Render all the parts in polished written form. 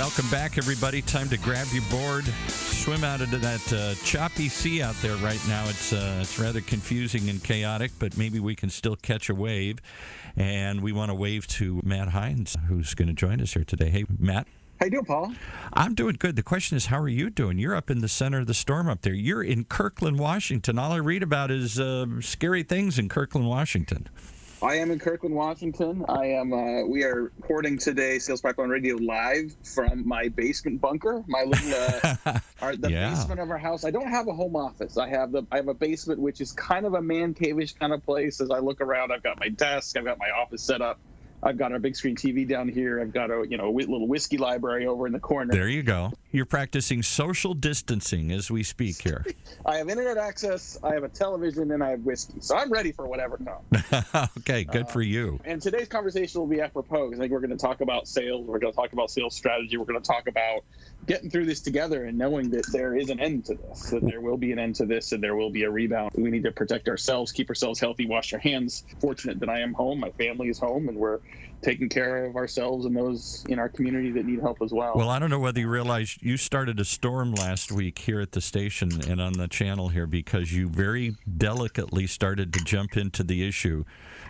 Welcome back, everybody. Time to grab your board, swim out into that choppy sea out there right now. It's rather confusing and chaotic, but maybe we can still catch a wave. And we want to wave to Matt Hines, who's going to join us here today. Hey, Matt. How you doing, Paul? I'm doing good. The question is, how are you doing? You're up in the center of the storm up there. You're in Kirkland, Washington. All I read about is scary things in Kirkland, Washington. I am in Kirkland, Washington. We are recording today Sales Pipeline Radio live from my basement bunker, my little basement of our house. I don't have a home office. I have a basement, which is kind of a man cave-ish kind of place. As I look around, I've got my desk, I've got my office set up. I've got our big screen TV down here. I've got a little whiskey library over in the corner. There you go. You're practicing social distancing as we speak here. I have internet access, I have a television, and I have whiskey. So I'm ready for whatever comes. Okay, good for you. And today's conversation will be apropos because I think we're going to talk about sales. We're going to talk about sales strategy. We're going to talk about getting through this together and knowing that there is an end to this, that there will be an end to this, and there will be a rebound. We need to protect ourselves, keep ourselves healthy, wash our hands. Fortunate that I am home, my family is home, and we're taking care of ourselves and those in our community that need help as well. Well, I don't know whether you realize you started a storm last week here at the station and on the channel here because you very delicately started to jump into the issue.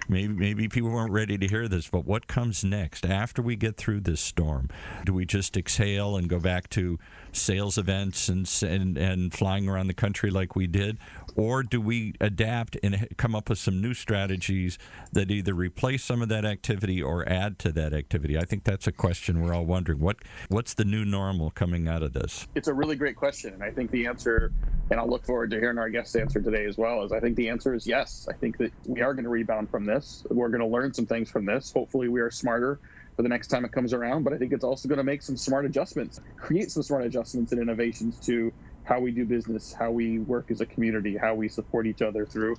Maybe people weren't ready to hear this, but what comes next after we get through this storm? Do we just exhale and go back to sales events and flying around the country like we did? Or do we adapt and come up with some new strategies that either replace some of that activity or add to that activity? I think that's a question we're all wondering. What's the new normal coming out of this? It's a really great question. And I think the answer, and I'll look forward to hearing our guest's answer today as well, is I think the answer is yes. I think that we are going to rebound from this. We're going to learn some things from this. Hopefully we are smarter for the next time it comes around. But I think it's also going to make some smart adjustments, create some smart adjustments and innovations to how we do business, how we work as a community, how we support each other through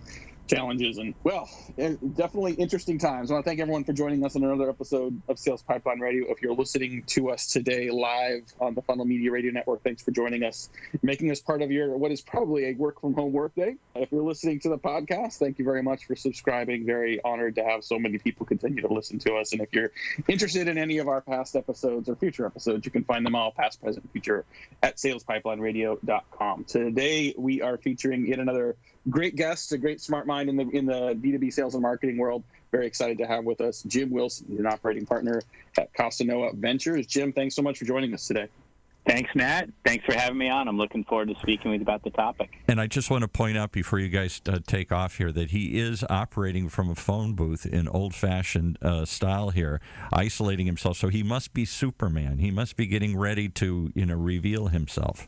challenges. And, well, definitely interesting times. I want to thank everyone for joining us on another episode of Sales Pipeline Radio. If you're listening to us today live on the Funnel Media Radio Network, thanks for joining us, making us part of your what is probably a work-from-home workday. If you're listening to the podcast, thank you very much for subscribing. Very honored to have so many people continue to listen to us. And if you're interested in any of our past episodes or future episodes, you can find them all, past, present, future, at salespipelineradio.com. Today, we are featuring yet another great guest, a great smart mind in the B2B sales and marketing world. Very excited to have with us Jim Wilson. He's an operating partner at Costanoa Ventures. Jim, thanks so much for joining us today. Thanks, Matt. Thanks for having me on. I'm looking forward to speaking with you about the topic. And I just want to point out before you guys take off here that he is operating from a phone booth in old-fashioned style here, isolating himself. So he must be Superman. He must be getting ready to, reveal himself.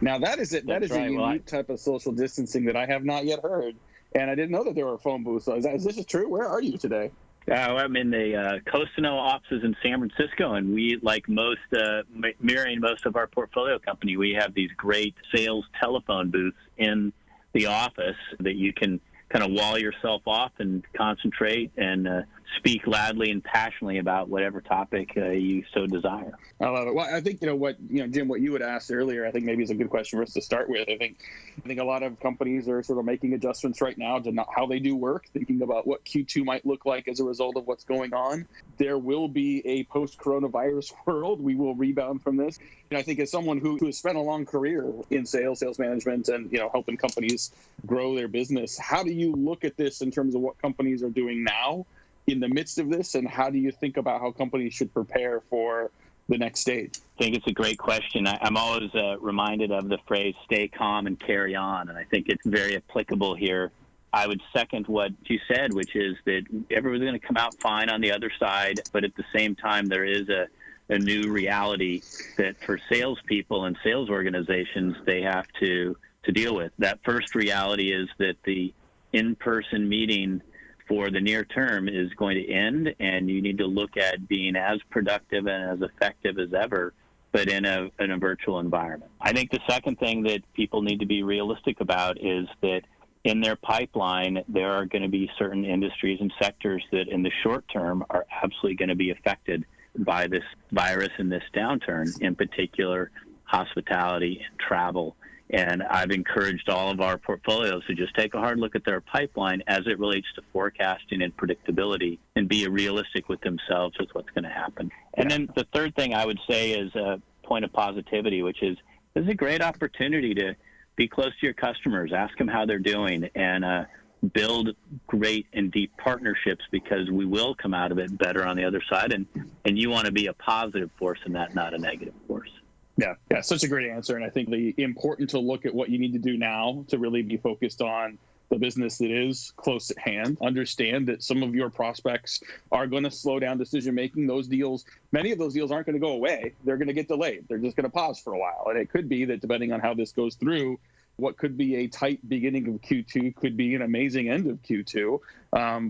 Now, that is a unique type of social distancing that I have not yet heard, and I didn't know that there were phone booths. So is this true? Where are you today? I'm in the Costanoa offices in San Francisco, and we, like mirroring most of our portfolio company, we have these great sales telephone booths in the office that you can kind of wall yourself off and concentrate and speak loudly and passionately about whatever topic you so desire. I love it. Well, I think Jim, what you had asked earlier, I think maybe is a good question for us to start with. I think a lot of companies are sort of making adjustments right now to how they do work, thinking about what Q2 might look like as a result of what's going on. There will be a post-coronavirus world. We will rebound from this. And I think as someone who has spent a long career in sales management, and helping companies grow their business, how do you look at this in terms of what companies are doing now in the midst of this, and how do you think about how companies should prepare for the next stage? I think it's a great question. I'm always reminded of the phrase, stay calm and carry on, and I think it's very applicable here. I would second what you said, which is that everyone's going to come out fine on the other side, but at the same time, there is a new reality that for salespeople and sales organizations, they have to deal with. That first reality is that the in-person meeting for the near term is going to end, and you need to look at being as productive and as effective as ever, but in a virtual environment. I think the second thing that people need to be realistic about is that in their pipeline, there are going to be certain industries and sectors that in the short term are absolutely going to be affected by this virus and this downturn, in particular hospitality and travel And I've encouraged all of our portfolios to just take a hard look at their pipeline as it relates to forecasting and predictability and be realistic with themselves with what's going to happen. And then the third thing I would say is a point of positivity, which is this is a great opportunity to be close to your customers, ask them how they're doing, and build great and deep partnerships, because we will come out of it better on the other side. And you want to be a positive force in that, not a negative force. Yeah, such a great answer. And I think the important to look at what you need to do now to really be focused on the business that is close at hand. Understand that some of your prospects are going to slow down decision making. Those deals, many of those deals aren't going to go away. They're going to get delayed. They're just going to pause for a while. And it could be that depending on how this goes through, what could be a tight beginning of Q2 could be an amazing end of Q2.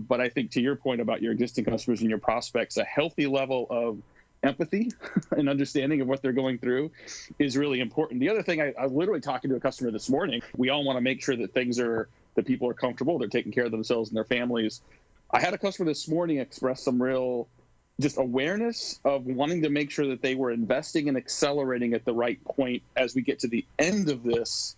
But I think to your point about your existing customers and your prospects, a healthy level of empathy and understanding of what they're going through is really important. The other thing, I was literally talking to a customer this morning. We all want to make sure that that people are comfortable, they're taking care of themselves and their families. I had a customer this morning express some real just awareness of wanting to make sure that they were investing and accelerating at the right point as we get to the end of this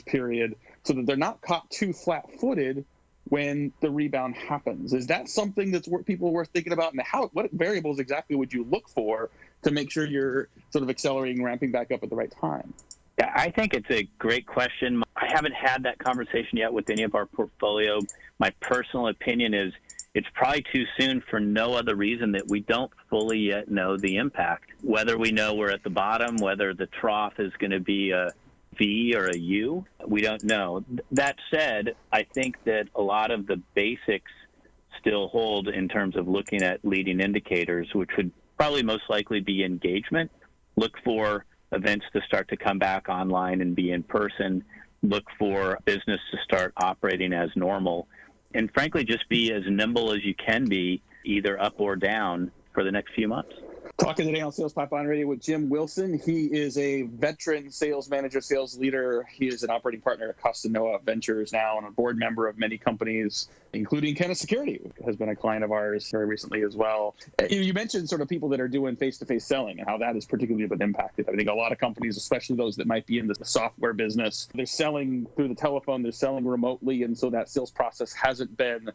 period, so that they're not caught too flat-footed when the rebound happens. Is that something that's people are worth thinking about? And what variables exactly would you look for to make sure you're sort of accelerating, ramping back up at the right time? Yeah, I think it's a great question. I haven't had that conversation yet with any of our portfolio. My personal opinion is it's probably too soon for no other reason that we don't fully yet know the impact. Whether we know we're at the bottom, whether the trough is going to be a V or a U, we don't know. That said, I think that a lot of the basics still hold in terms of looking at leading indicators, which would probably most likely be engagement. Look for events to start to come back online and be in person. Look for business to start operating as normal. And frankly, just be as nimble as you can be, either up or down, for the next few months. Talking today on Sales Pipeline Radio with Jim Wilson. He is a veteran sales manager, sales leader. He is an operating partner at Costanoa Ventures now and a board member of many companies, including Kenneth Security, who has been a client of ours very recently as well. You mentioned sort of people that are doing face-to-face selling and how that has particularly been impacted. I think a lot of companies, especially those that might be in the software business, they're selling through the telephone, they're selling remotely, and so that sales process hasn't been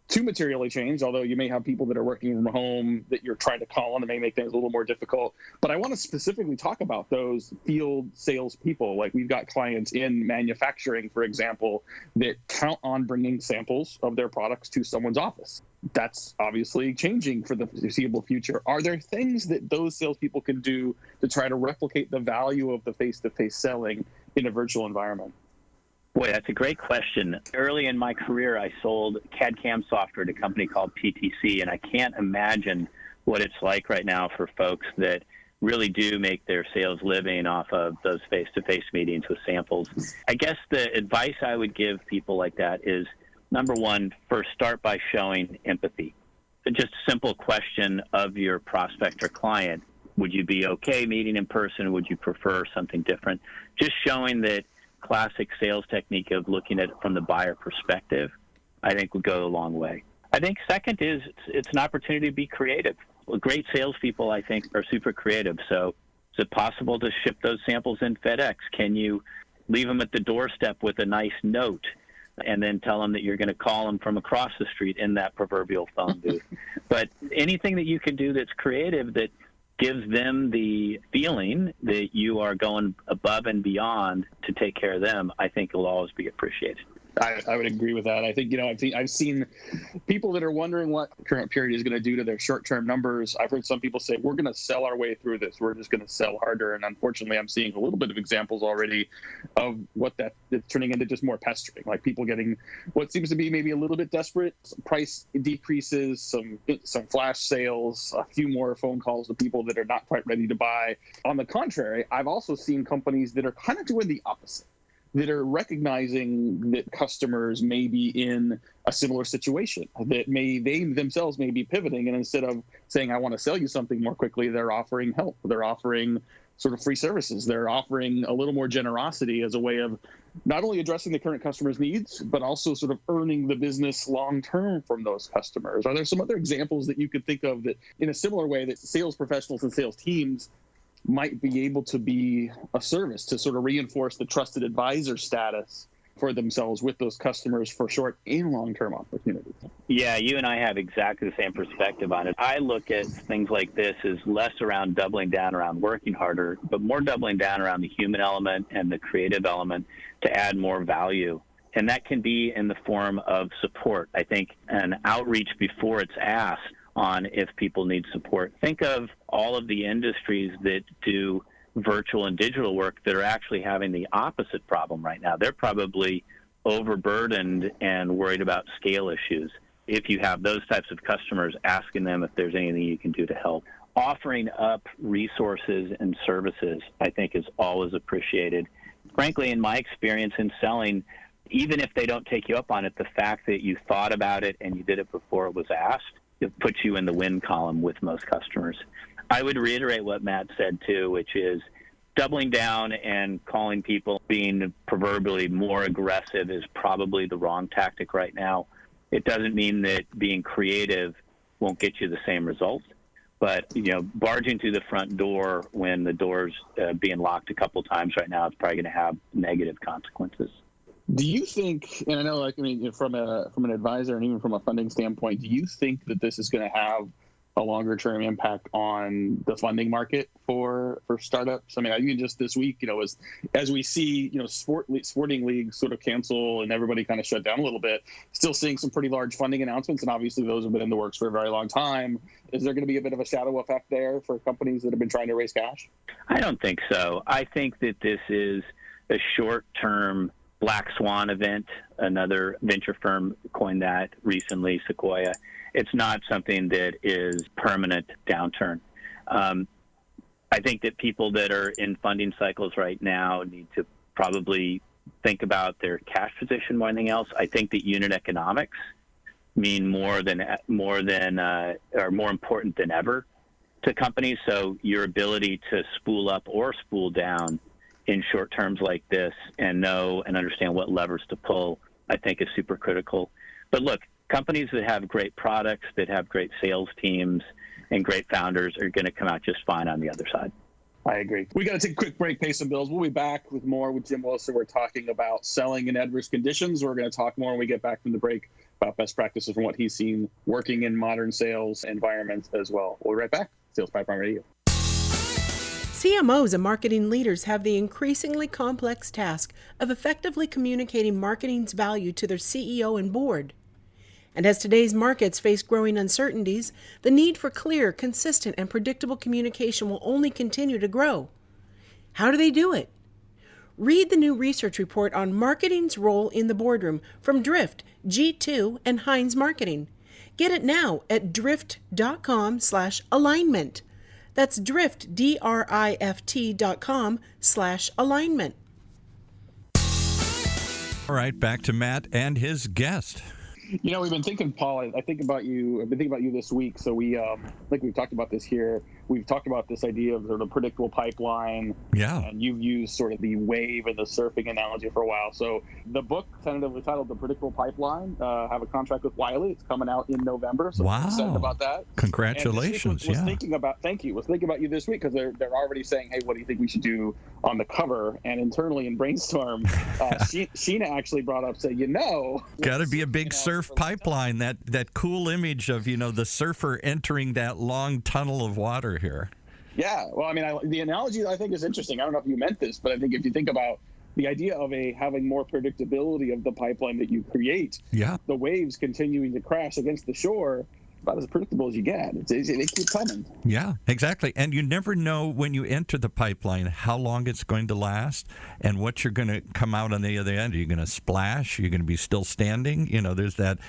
too materially changed, although you may have people that are working from home that you're trying to call on and may make things a little more difficult. But I want to specifically talk about those field sales people. Like we've got clients in manufacturing, for example, that count on bringing samples of their products to someone's office. That's obviously changing for the foreseeable future. Are there things that those salespeople can do to try to replicate the value of the face-to-face selling in a virtual environment? Boy, that's a great question. Early in my career, I sold CAD/CAM software to a company called PTC, and I can't imagine what it's like right now for folks that really do make their sales living off of those face-to-face meetings with samples. I guess the advice I would give people like that is, number one, first start by showing empathy. So just a simple question of your prospect or client. Would you be okay meeting in person? Would you prefer something different? Just showing that classic sales technique of looking at it from the buyer perspective, I think would go a long way. I think second is it's an opportunity to be creative. Well, great salespeople, I think, are super creative. So is it possible to ship those samples in FedEx? Can you leave them at the doorstep with a nice note and then tell them that you're going to call them from across the street in that proverbial phone booth? But anything that you can do that's creative that gives them the feeling that you are going above and beyond to take care of them, I think will always be appreciated. I would agree with that. I think, I've seen people that are wondering what the current period is going to do to their short-term numbers. I've heard some people say, we're going to sell our way through this. We're just going to sell harder. And unfortunately, I'm seeing a little bit of examples already of what that is turning into, just more pestering, like people getting what seems to be maybe a little bit desperate, some price decreases, some flash sales, a few more phone calls to people that are not quite ready to buy. On the contrary, I've also seen companies that are kind of doing the opposite, that are recognizing that customers may be in a similar situation, that they themselves may be pivoting, and instead of saying, I want to sell you something more quickly, they're offering help. They're offering sort of free services. They're offering a little more generosity as a way of not only addressing the current customer's needs, but also sort of earning the business long-term from those customers. Are there some other examples that you could think of that in a similar way that sales professionals and sales teams might be able to be a service to sort of reinforce the trusted advisor status for themselves with those customers for short and long-term opportunities. Yeah, you and I have exactly the same perspective on it. I look at things like this as less around doubling down around working harder, but more doubling down around the human element and the creative element to add more value. And that can be in the form of support. I think an outreach before it's asked on if people need support. Think of all of the industries that do virtual and digital work that are actually having the opposite problem right now. They're probably overburdened and worried about scale issues. If you have those types of customers, asking them if there's anything you can do to help. Offering up resources and services, I think, is always appreciated. Frankly, in my experience in selling, even if they don't take you up on it, the fact that you thought about it and you did it before it was asked, it puts you in the win column with most customers. I would reiterate what Matt said, too, which is doubling down and calling people being proverbially more aggressive is probably the wrong tactic right now. It doesn't mean that being creative won't get you the same results, but, barging through the front door when the door's being locked a couple times right now is probably going to have negative consequences. Do you think, and I know, from an advisor and even from a funding standpoint, do you think that this is going to have a longer term impact on the funding market for startups? I mean, even just this week, as we see, sporting leagues sort of cancel and everybody kind of shut down a little bit, still seeing some pretty large funding announcements, and obviously those have been in the works for a very long time. Is there going to be a bit of a shadow effect there for companies that have been trying to raise cash? I don't think so. I think that this is a short-term black swan event. Another venture firm coined that recently, Sequoia. It's not something that is permanent downturn. I think that people that are in funding cycles right now need to probably think about their cash position more than anything else. I think that unit economics mean more important than ever to companies. So your ability to spool up or spool down in short terms like this and know and understand what levers to pull, I think is super critical. But look, companies that have great products, that have great sales teams and great founders are going to come out just fine on the other side. I agree. We got to take a quick break, pay some bills. We'll be back with more with Jim Wilson. We're talking about selling in adverse conditions. We're going to talk more when we get back from the break about best practices from what he's seen working in modern sales environments as well. We'll be right back. Sales Pipeline Radio. CMOs and marketing leaders have the increasingly complex task of effectively communicating marketing's value to their CEO and board. And as today's markets face growing uncertainties, the need for clear, consistent, and predictable communication will only continue to grow. How do they do it? Read the new research report on marketing's role in the boardroom from Drift, G2, and Heinz Marketing. Get it now at drift.com/alignment. That's drift, drift.com/alignment. All right, back to Matt and his guest. We've been thinking, Paul, I think about you. I've been thinking about you this week. So we, like we've talked about this here. We've talked about this idea of sort of predictable pipeline. Yeah. And you've used sort of the wave and the surfing analogy for a while. So the book, tentatively titled The Predictable Pipeline, have a contract with Wiley. It's coming out in November. So wow. I'm excited about that. Congratulations. Was thinking about you this week because they're already saying, hey, what do you think we should do on the cover? And internally in Brainstorm, Sheena actually brought up, got to be a big surf pipeline, that cool image of, the surfer entering that long tunnel of water here. Yeah, well, the analogy I think is interesting. I don't know if you meant this, but I think if you think about the idea of having more predictability of the pipeline that you create, the waves continuing to crash against the shore, about as predictable as you get. They keep coming. Yeah, exactly. And you never know when you enter the pipeline how long it's going to last and what you're going to come out on the other end. Are you going to splash? Are you going to be still standing? There's that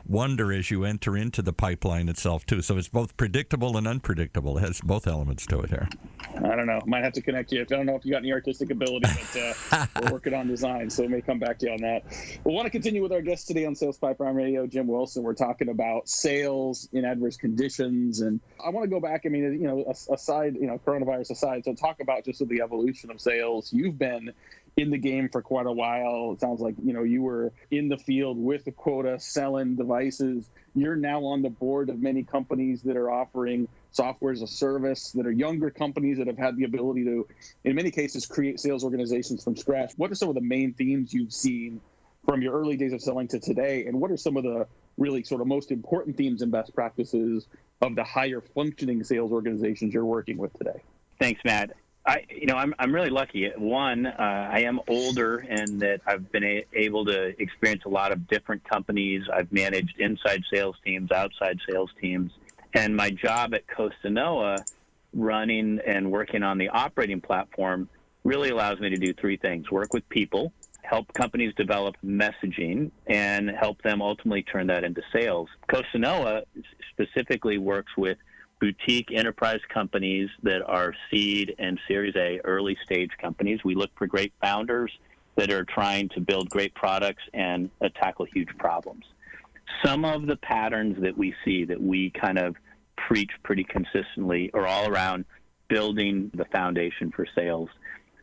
wonder as you enter into the pipeline itself, too. So it's both predictable and unpredictable. It has both elements to it here. I don't know. Might have to connect you. I don't know if you got any artistic ability, but we're working on design, so we may come back to you on that. We want to continue with our guest today on Sales Pipeline Radio, Jim Wilson. We're talking about sales in adverse conditions, and I want to go back. Aside, coronavirus aside, so talk about just the evolution of sales. You've been in the game for quite a while. It sounds like, you were in the field with the quota selling devices. You're now on the board of many companies that are offering software as a service, that are younger companies that have had the ability to, in many cases, create sales organizations from scratch. What are some of the main themes you've seen from your early days of selling to today? And what are some of the really sort of most important themes and best practices of the higher functioning sales organizations you're working with today? Thanks, Matt. I'm really lucky. One, I am older and that I've been able to experience a lot of different companies. I've managed inside sales teams, outside sales teams. And my job at Costanoa, running and working on the operating platform, really allows me to do three things: work with people, help companies develop messaging, and help them ultimately turn that into sales. Costanoa specifically works with boutique enterprise companies that are seed and Series A early stage companies. We look for great founders that are trying to build great products and tackle huge problems. Some of the patterns that we see that we kind of preach pretty consistently are all around building the foundation for sales.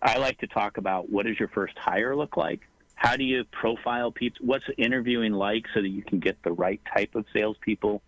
I like to talk about, what does your first hire look like? How do you profile people? What's interviewing like so that you can get the right type of salespeople?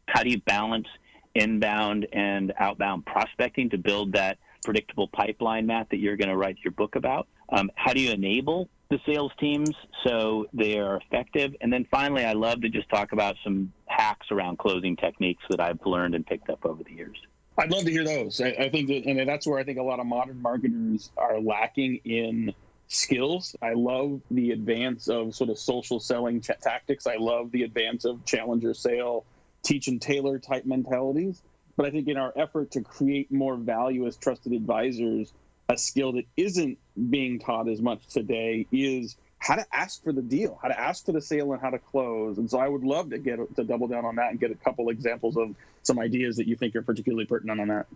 How do you balance inbound and outbound prospecting to build that predictable pipeline, Matt, that you're going to write your book about? How do you enable the sales teams so they are effective? And then finally, I love to just talk about some hacks around closing techniques that I've learned and picked up over the years. I'd love to hear those. I think that, and that's where I think a lot of modern marketers are lacking in skills. I love the advance of sort of social selling tactics. I love the advance of challenger sale, teach and tailor type mentalities. But I think in our effort to create more value as trusted advisors, a skill that isn't being taught as much today is how to ask for the deal, how to ask for the sale, and how to close. And so I would love to double down on that and get a couple examples of some ideas that you think are particularly pertinent on that.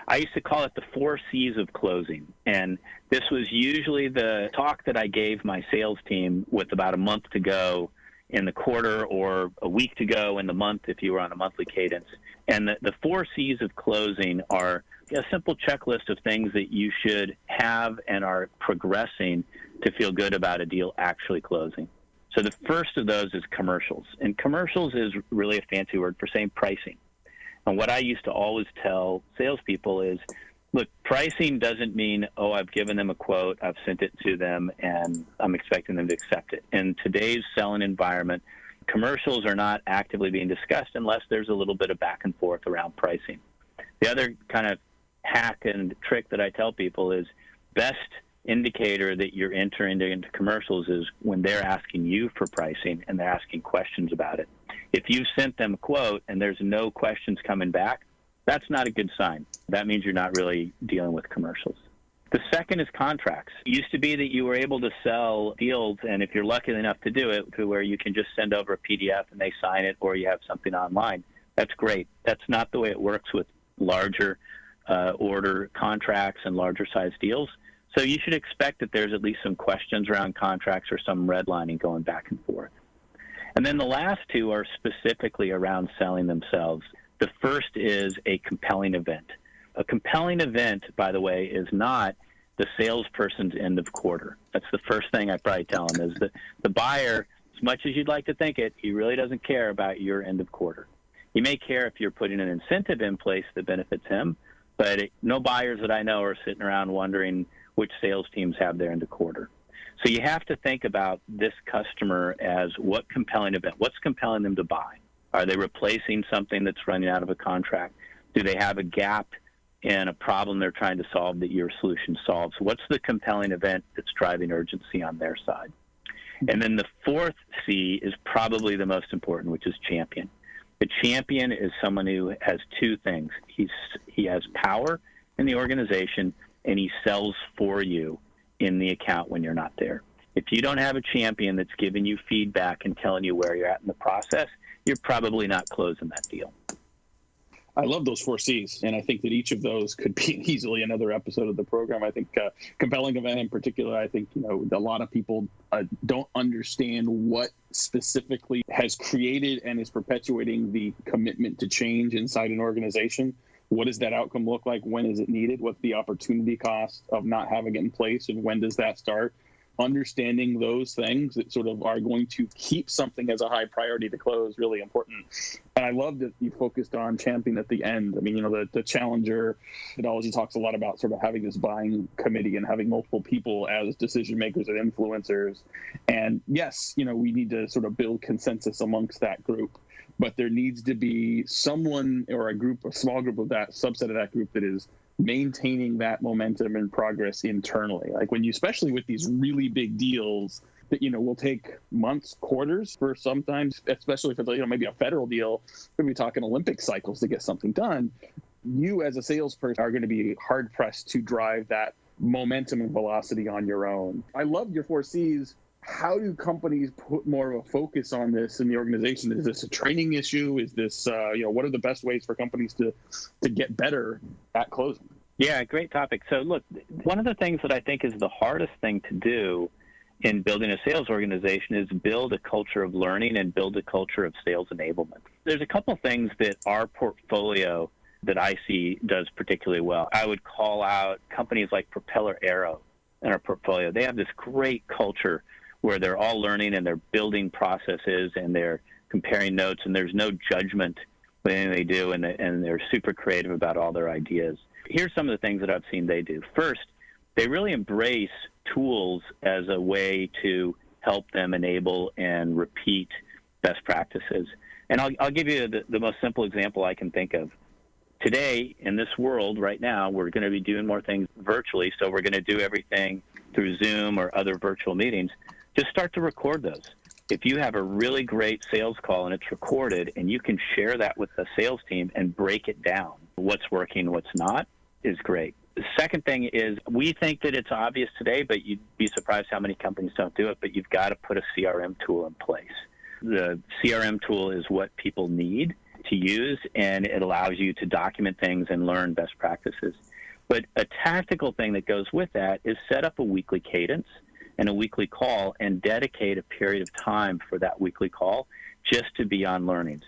I used to call it the 4 C's of closing. And this was usually the talk that I gave my sales team with about a month to go in the quarter, or a week to go in the month if you were on a monthly cadence. And the 4 C's of closing are a simple checklist of things that you should have and are progressing to feel good about a deal actually closing. So the first of those is commercials. And commercials is really a fancy word for saying pricing. And what I used to always tell salespeople is, look, pricing doesn't mean, oh, I've given them a quote, I've sent it to them, and I'm expecting them to accept it. In today's selling environment, commercials are not actively being discussed unless there's a little bit of back and forth around pricing. The other kind of hack and trick that I tell people is, best indicator that you're entering into commercials is when they're asking you for pricing and they're asking questions about it. If you've sent them a quote and there's no questions coming back, that's not a good sign. That means you're not really dealing with commercials. The second is contracts. It used to be that you were able to sell deals, and if you're lucky enough to do it, to where you can just send over a PDF and they sign it, or you have something online. That's great. That's not the way it works with larger order contracts and larger size deals. So you should expect that there's at least some questions around contracts or some redlining going back and forth. And then the last two are specifically around selling themselves. The first is a compelling event. A compelling event, by the way, is not the salesperson's end of quarter. That's the first thing I probably tell them, is that the buyer, as much as you'd like to think it, he really doesn't care about your end of quarter. He may care if you're putting an incentive in place that benefits him, but no buyers that I know are sitting around wondering which sales teams have their end of quarter. So you have to think about this customer as what compelling event, what's compelling them to buy? Are they replacing something that's running out of a contract? Do they have a gap in a problem they're trying to solve that your solution solves? What's the compelling event that's driving urgency on their side? And then the fourth C is probably the most important, which is champion. The champion is someone who has two things. He has power in the organization, and he sells for you in the account when you're not there. If you don't have a champion that's giving you feedback and telling you where you're at in the process, you're probably not closing that deal. I love those 4 C's, and I think that each of those could be easily another episode of the program. I think compelling event in particular, I think, a lot of people don't understand what specifically has created and is perpetuating the commitment to change inside an organization. What does that outcome look like? When is it needed? What's the opportunity cost of not having it in place? And when does that start? understanding those things that sort of are going to keep something as a high priority to close really important. And I love that you focused on champion at the end. I mean, the challenger methodology talks a lot about sort of having this buying committee and having multiple people as decision makers and influencers. And yes, we need to sort of build consensus amongst that group, but there needs to be someone or a small group of that subset of that group that is maintaining that momentum and progress internally. Like especially with these really big deals that, will take months, quarters for sometimes, especially if it's, maybe a federal deal, we're talking Olympic cycles to get something done. You as a salesperson are going to be hard pressed to drive that momentum and velocity on your own. I love your 4 C's. How do companies put more of a focus on this in the organization? Is this a training issue? Is this, what are the best ways for companies to get better at closing? Yeah, great topic. So look, one of the things that I think is the hardest thing to do in building a sales organization is build a culture of learning and build a culture of sales enablement. There's a couple things that our portfolio that I see does particularly well. I would call out companies like Propeller Aero in our portfolio. They have this great culture where they're all learning and they're building processes and they're comparing notes and there's no judgment with anything they do, and they're super creative about all their ideas. Here's some of the things that I've seen they do. First, they really embrace tools as a way to help them enable and repeat best practices. And I'll give you the most simple example I can think of. Today, in this world right now, we're going to be doing more things virtually, so we're going to do everything through Zoom or other virtual meetings. Just start to record those. If you have a really great sales call and it's recorded and you can share that with the sales team and break it down, what's working, what's not, is great. The second thing is we think that it's obvious today, but you'd be surprised how many companies don't do it, but you've got to put a CRM tool in place. The CRM tool is what people need to use, and it allows you to document things and learn best practices. But a tactical thing that goes with that is set up a weekly cadence and a weekly call and dedicate a period of time for that weekly call just to be on learnings.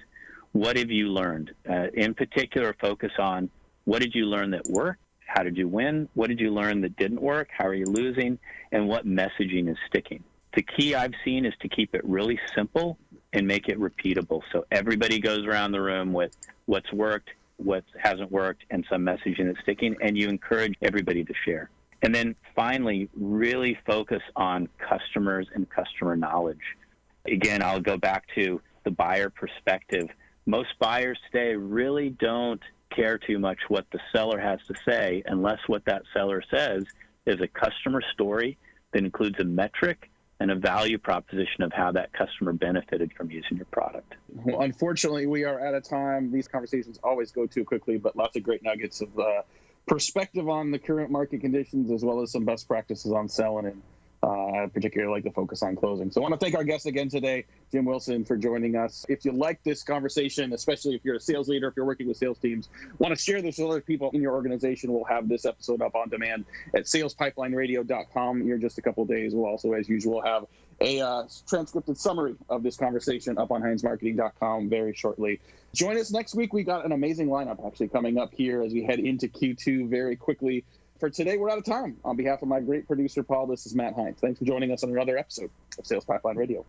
What have you learned? In particular, focus on what did you learn that worked? How did you win? What did you learn that didn't work? How are you losing? And what messaging is sticking? The key I've seen is to keep it really simple and make it repeatable. So everybody goes around the room with what's worked, what hasn't worked, and some messaging that's sticking, and you encourage everybody to share. And then finally, really focus on customers and customer knowledge. Again, I'll go back to the buyer perspective. Most buyers today really don't care too much what the seller has to say unless what that seller says is a customer story that includes a metric and a value proposition of how that customer benefited from using your product. Well, unfortunately, we are out of time. These conversations always go too quickly, but lots of great nuggets of perspective on the current market conditions, as well as some best practices on selling, and particularly like the focus on closing. So I want to thank our guest again today, Jim Wilson, for joining us. If you like this conversation, especially if you're a sales leader, if you're working with sales teams, want to share this with other people in your organization, we'll have this episode up on demand at salespipelineradio.com here in just a couple of days. We'll also, as usual, have a transcripted summary of this conversation up on HeinzMarketing.com very shortly. Join us next week. We got an amazing lineup actually coming up here as we head into Q2 very quickly. For today, we're out of time. On behalf of my great producer, Paul, this is Matt Heinz. Thanks for joining us on another episode of Sales Pipeline Radio.